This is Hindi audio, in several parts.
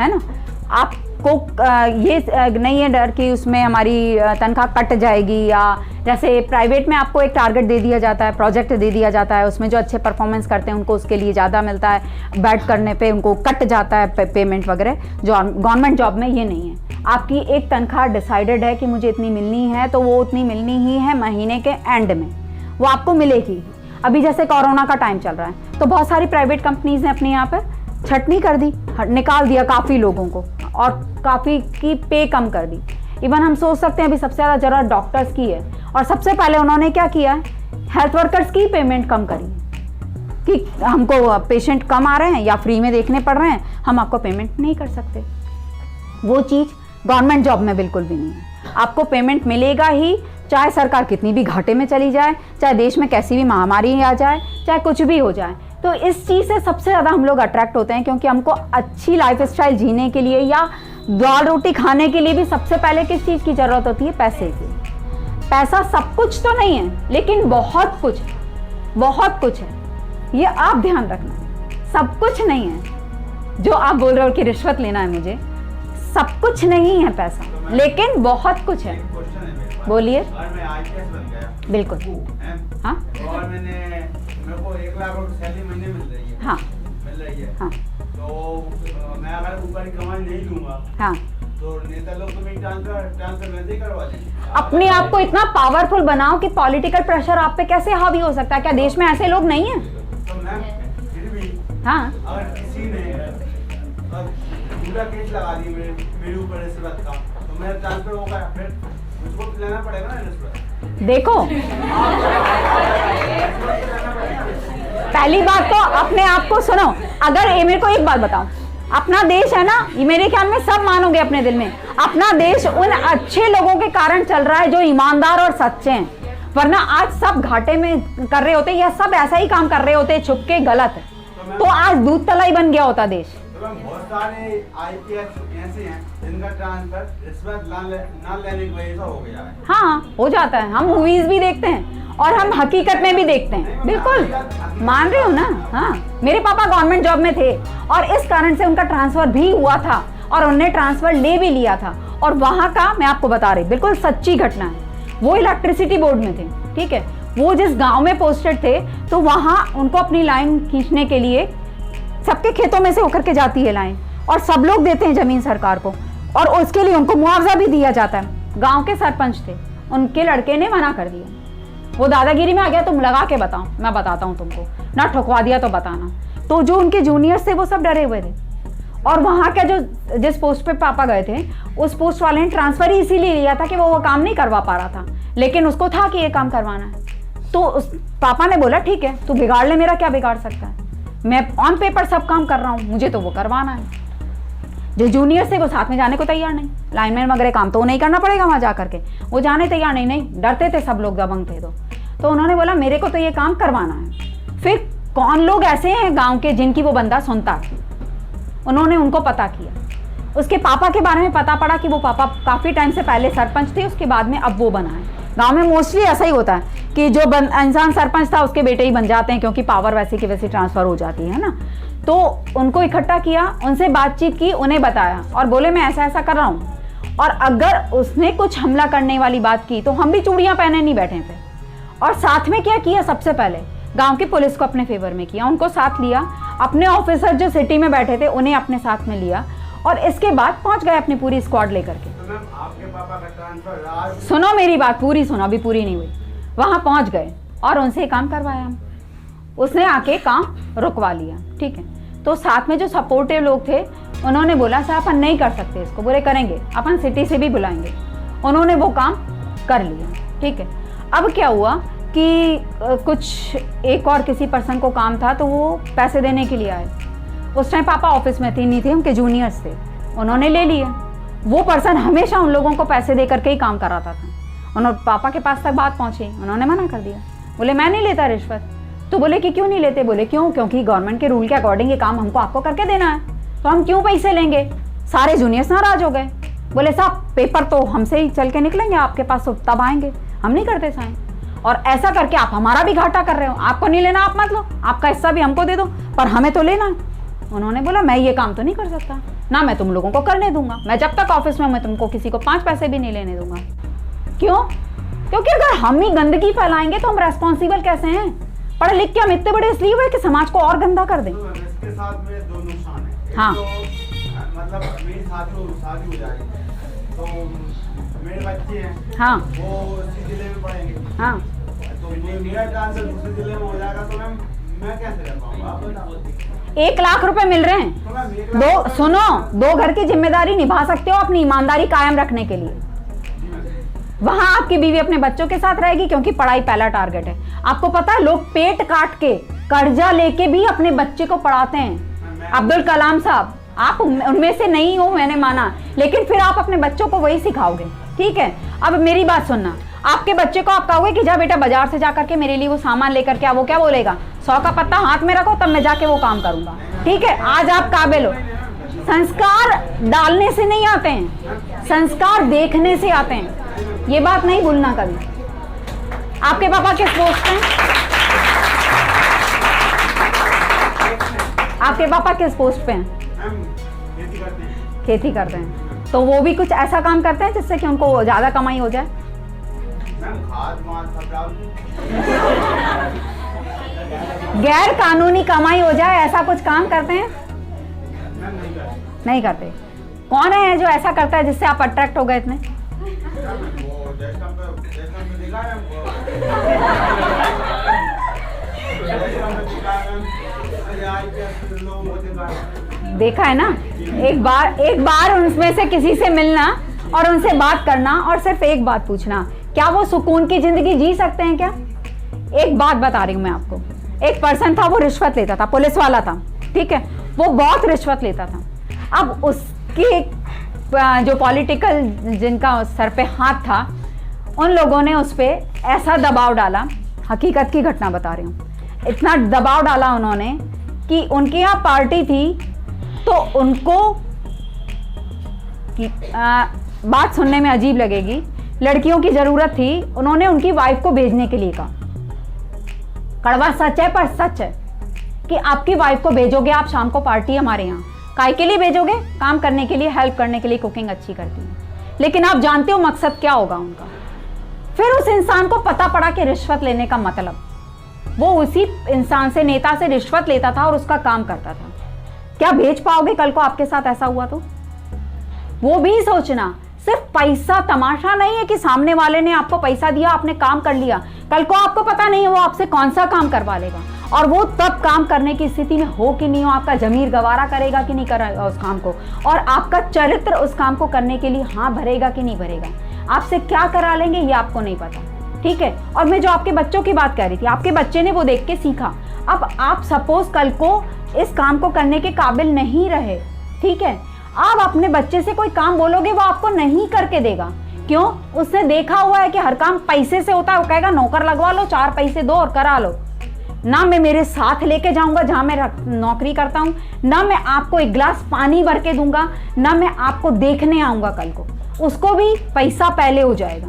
है ना। आपको ये नहीं है डर कि उसमें हमारी तनख्वाह कट जाएगी, या जैसे प्राइवेट में आपको एक टारगेट दे दिया जाता है, प्रोजेक्ट दे दिया जाता है, उसमें जो अच्छे परफॉर्मेंस करते हैं उनको उसके लिए ज़्यादा मिलता है, बैड करने पे उनको कट जाता है पेमेंट वगैरह। जो गवर्नमेंट जॉब में ये नहीं है। आपकी एक तनख्वाह डिसाइडेड है कि मुझे इतनी मिलनी है, तो वो उतनी मिलनी ही है महीने के एंड में, वो आपको मिलेगी। अभी जैसे कोरोना का टाइम चल रहा है तो बहुत सारी प्राइवेट कंपनीज ने अपने यहाँ पर छटनी कर दी, निकाल दिया काफ़ी लोगों को, और काफ़ी की पे कम कर दी। इवन हम सोच सकते हैं अभी सबसे ज़्यादा ज़रूरत डॉक्टर्स की है, और सबसे पहले उन्होंने क्या किया है, हेल्थ वर्कर्स की पेमेंट कम करी कि हमको पेशेंट कम आ रहे हैं या फ्री में देखने पड़ रहे हैं, हम आपको पेमेंट नहीं कर सकते। वो चीज़ गवर्नमेंट जॉब में बिल्कुल भी नहीं है। आपको पेमेंट मिलेगा ही, चाहे सरकार कितनी भी घाटे में चली जाए, चाहे देश में कैसी भी महामारी आ जाए, चाहे कुछ भी हो जाए। तो इस चीज़ से सबसे ज़्यादा हम लोग अट्रैक्ट होते हैं, क्योंकि हमको अच्छी लाइफस्टाइल जीने के लिए या दाल रोटी खाने के लिए भी सबसे पहले किस चीज़ की ज़रूरत होती है, पैसे की। पैसा सब कुछ तो नहीं है, लेकिन बहुत कुछ है, बहुत कुछ है, ये आप ध्यान रखना। सब कुछ नहीं है जो आप बोल रहे हो कि रिश्वत लेना है मुझे, सब कुछ नहीं है पैसा, लेकिन बहुत कुछ है। बोलिए। बिल्कुल। हाँ, और मेरे को 1 लाख रुपए सैलरी महीने मिल रही है। हाँ, मिल रही है। हाँ, तो मैं अगर ऊपर की कमाई नहीं लूंगा, हाँ, तो नेता लोग तो मेरी ट्रांसफर वैसे ही करवा देंगे। अपने आप को इतना पावरफुल बनाओ कि पॉलिटिकल प्रेशर आप पे कैसे हावी हो सकता है। क्या देश में ऐसे लोग नहीं हैं? तो मैम फिर भी हाँ, अगर किसी ने पूरा केस लगा दी मेरे ऊपर रिश्वत का, तो मेरा ट्रांसफर होगा, फिर मुझको तो लेना पड़ेगा ना रिश्वत। देखो, पहली बात तो अपने आप को सुनो। अगर ये मेरे को एक बात बताओ, अपना देश है ना, ये मेरे ख्याल में सब मानोगे अपने दिल में, अपना देश उन अच्छे लोगों के कारण चल रहा है जो ईमानदार और सच्चे हैं। वरना आज सब घाटे में कर रहे होते या सब ऐसा ही काम कर रहे होते छुप के गलत है, तो आज दूध तलाई बन गया होता देश। बहुत सारे आईपीएस ऐसे हैं जिनका ट्रांसफर रिश्वत ना लेने की वजह से हो गया है। हाँ, हो जाता है। हम मूवीज भी देखते हैं और हम हकीकत में भी देखते हैं। बिल्कुल मान रहे हो ना। हाँ, मेरे पापा गवर्नमेंट जॉब में थे और इस कारण से उनका ट्रांसफर भी हुआ था और उन्होंने ट्रांसफर ले भी लिया था। और वहाँ का मैं आपको बता रही, बिल्कुल सच्ची घटना है। वो इलेक्ट्रिसिटी बोर्ड में थे, ठीक है। वो जिस गाँव में पोस्टेड थे, तो वहाँ उनको अपनी लाइन खींचने के लिए सबके खेतों में से होकर के जाती है लाइन, और सब लोग देते हैं जमीन सरकार को, और उसके लिए उनको मुआवजा भी दिया जाता है। गांव के सरपंच थे, उनके लड़के ने मना कर दिया। वो दादागिरी में आ गया, तुम लगा के बताओ, मैं बताता हूँ तुमको, ना ठुकवा दिया तो बताना। तो जो उनके जूनियर्स थे वो सब डरे हुए थे, और वहाँ का जो जिस पोस्ट पे पापा गए थे, उस पोस्ट वाले ने ट्रांसफर ही इसीलिए लिया था कि वो काम नहीं करवा पा रहा था, लेकिन उसको था कि ये काम करवाना है। तो उस पापा ने बोला ठीक है, तू बिगाड़ ले, मेरा क्या बिगाड़ सकता है, मैं ऑन पेपर सब काम कर रहा हूँ, मुझे तो वो करवाना है। जो जूनियर थे वो साथ में जाने को तैयार नहीं, लाइनमैन वगैरह काम तो नहीं करना पड़ेगा वहाँ जा करके, वो जाने तैयार नहीं, डरते थे सब लोग, दबंग थे। तो उन्होंने बोला मेरे को तो ये काम करवाना है। फिर कौन लोग ऐसे हैं गांव के जिनकी वो बंदा सुनता है, उन्होंने उनको पता किया। उसके पापा के बारे में पता पड़ा कि वो पापा काफ़ी टाइम से पहले सरपंच थे, उसके बाद में अब वो बना है। गांव में मोस्टली ऐसा ही होता है कि जो इंसान सरपंच था उसके बेटे ही बन जाते हैं, क्योंकि पावर वैसे की वैसे ट्रांसफ़र हो जाती है ना। तो उनको इकट्ठा किया, उनसे बातचीत की, उन्हें बताया और बोले मैं ऐसा ऐसा कर रहा हूँ, और अगर उसने कुछ हमला करने वाली बात की तो हम भी चूड़ियाँ पहने नहीं बैठे थे। और साथ में क्या किया, सबसे पहले गांव की पुलिस को अपने फेवर में किया, उनको साथ लिया, अपने ऑफिसर जो सिटी में बैठे थे उन्हें अपने साथ में लिया, और इसके बाद पहुंच गए अपनी पूरी स्क्वाड लेकर के। तो मैम आपके पापा का ट्रांसफर सुनो मेरी बात पूरी सुनो, अभी पूरी नहीं हुई। वहां पहुंच गए और उनसे काम करवाया हम, उसने आके काम रुकवा लिया, ठीक है। तो साथ में जो सपोर्टिव लोग थे उन्होंने बोला साहब अपन नहीं कर सकते इसको, बोले करेंगे, अपन सिटी से भी बुलाएंगे। उन्होंने वो काम कर लिया, ठीक है। अब क्या हुआ कि कुछ एक और किसी पर्सन को काम था, तो वो पैसे देने के लिए आए। उस टाइम पापा ऑफिस में थे, नहीं थे, उनके जूनियर्स थे, उन्होंने ले लिया। वो पर्सन हमेशा उन लोगों को पैसे दे करके ही काम कराता था। उन्होंने पापा के पास तक बात पहुंची, उन्होंने मना कर दिया, बोले मैं नहीं लेता रिश्वत। तो बोले कि क्यों नहीं लेते, बोले क्यों, क्योंकि गवर्नमेंट के रूल के अकॉर्डिंग ये काम हमको आपको करके देना है, तो हम क्यों पैसे लेंगे। सारे जूनियर्स नाराज हो गए, बोले साहब पेपर तो हमसे ही चल के निकलेंगे, आपके पास तो तब आएंगे, हम नहीं करते साइन, और ऐसा करके आप हमारा भी घाटा कर रहे हो, आपको नहीं लेना आप मत लो, आपका हिस्सा भी हमको दे दो, पर हमें तो लेना है। उन्होंने बोला मैं ये काम तो नहीं कर सकता, ना मैं तुम लोगों को करने दूंगा। मैं जब तक ऑफिस में, मैं तुमको किसी को 5 पैसे भी नहीं लेने दूंगा। क्यों? क्योंकि अगर हम ही गंदगी फैलाएंगे तो हम रेस्पॉन्सिबल कैसे हैं? पढ़ लिख के हम इतने बड़े इसलिए हुए कि समाज को और गंदा कर दें। तो इसके साथ में 2 नुकसान है। हाँ। तो मतलब मेरी शादी हो जाएगी तो मेरे बच्चे हैं, हाँ वो उसी जिले में पढ़ेंगे। हाँ तो मेरा ट्रांसफर दूसरे जिले में हो जाएगा तो मैं कैसे कर पाऊंगा? आप बताओ। 1 लाख रुपए मिल रहे हैं। तो मैम 1 लाख दो सुनो, 2 घर की जिम्मेदारी निभा सकते हो अपनी ईमानदारी कायम रखने के लिए। वहां आपकी बीवी अपने बच्चों के साथ रहेगी क्योंकि पढ़ाई पहला टारगेट है। आपको पता है लोग पेट काट के कर्जा लेके भी अपने बच्चे को पढ़ाते हैं। अब्दुल कलाम साहब, आप उनमें से नहीं हो, मैंने माना, लेकिन फिर आप अपने बच्चों को वही सिखाओगे। ठीक है, अब मेरी बात सुनना। आपके बच्चे को आप कहोगे कि जा बेटा बाजार से जाकर के मेरे लिए वो सामान लेकर के आ, वो क्या बोलेगा? 100 का पत्ता हाथ में रखो तब मैं जाके वो काम करूंगा। ठीक है, आज आप काबिल हो। संस्कार डालने से नहीं आते हैं, संस्कार देखने से आते हैं। ये बात नहीं भूलना कभी। आपके पापा किस पोस्ट पे हैं? आपके पापा किस पोस्ट पे हैं? खेती करते हैं। खेती करते हैं। तो वो भी कुछ ऐसा काम करते हैं जिससे कि उनको ज्यादा कमाई हो जाए? मैम खाद वाद सब डालते गैर कानूनी कमाई हो जाए ऐसा कुछ काम करते हैं? मैम नहीं करते। नहीं करते। कौन है जो ऐसा करता है जिससे आप अट्रैक्ट हो गए इतने? वो जैसा पे देखा है देखा है ना? एक बार उनमें से किसी से मिलना और उनसे बात करना और सिर्फ एक बात पूछना, क्या वो सुकून की जिंदगी जी सकते हैं क्या? एक बात बता रही हूं मैं आपको। एक पर्सन था, वो रिश्वत लेता था, पुलिस वाला था। ठीक है, वो बहुत रिश्वत लेता था। अब उसके जो पॉलिटिकल जिनका सर पे हाथ था, उन लोगों ने उस पर ऐसा दबाव डाला, हकीकत की घटना बता रही हूँ, इतना दबाव डाला उन्होंने कि उनके यहाँ पार्टी थी तो उनको बात सुनने में अजीब लगेगी, लड़कियों की जरूरत थी, उन्होंने उनकी वाइफ को भेजने के लिए कहा। कड़वा सच है पर सच है कि आपकी वाइफ को भेजोगे आप शाम को पार्टी हमारे यहाँ, काय के लिए भेजोगे? काम करने के लिए, हेल्प करने के लिए, कुकिंग अच्छी करती है। लेकिन आप जानते हो मकसद क्या होगा उनका? फिर उस इंसान को पता पड़ा कि रिश्वत लेने का मतलब, वो उसी इंसान से, नेता से रिश्वत लेता था और उसका काम करता था। क्या भेज पाओगे कल को आपके साथ ऐसा हुआ तो? वो भी सोचना, सिर्फ पैसा तमाशा नहीं है कि सामने वाले ने आपको पैसा दिया, आपने काम कर लिया। कल को आपको पता नहीं है वो आपसे कौन सा काम करवा लेगा, और वो तब काम करने की स्थिति में हो कि नहीं हो, आपका जमीर गवारा करेगा कि नहीं करेगा उस काम को, और आपका चरित्र उस काम को करने के लिए हाँ भरेगा कि नहीं भरेगा। आपसे क्या करा लेंगे ये आपको नहीं पता। ठीक है, और मैं जो आपके बच्चों की बात कह रही थी, आपके बच्चे ने वो देख के सीखा। अब आप सपोज कल को इस काम को करने के काबिल नहीं रहे, ठीक है, आप अपने बच्चे से कोई काम बोलोगे वो आपको नहीं करके देगा। क्यों? उसने देखा हुआ है कि हर काम पैसे से होता है। वो कहेगा नौकर लगवा लो, 4 पैसे दो और करा लो। ना मैं मेरे साथ लेके जाऊंगा जहां मैं नौकरी करता हूं, ना मैं आपको 1 गिलास पानी भर के दूंगा, ना मैं आपको देखने आऊंगा कल को। उसको भी पैसा पहले हो जाएगा।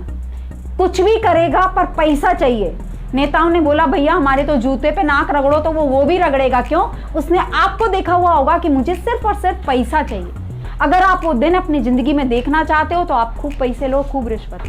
कुछ भी करेगा पर पैसा चाहिए। नेताओं ने बोला भैया हमारे तो जूते पे नाक रगड़ो, तो वो भी रगड़ेगा। क्यों? उसने आपको देखा हुआ होगा कि मुझे सिर्फ और सिर्फ पैसा चाहिए। अगर आप वो दिन अपनी जिंदगी में देखना चाहते हो तो आप खूब पैसे लो, खूब रिश्वत।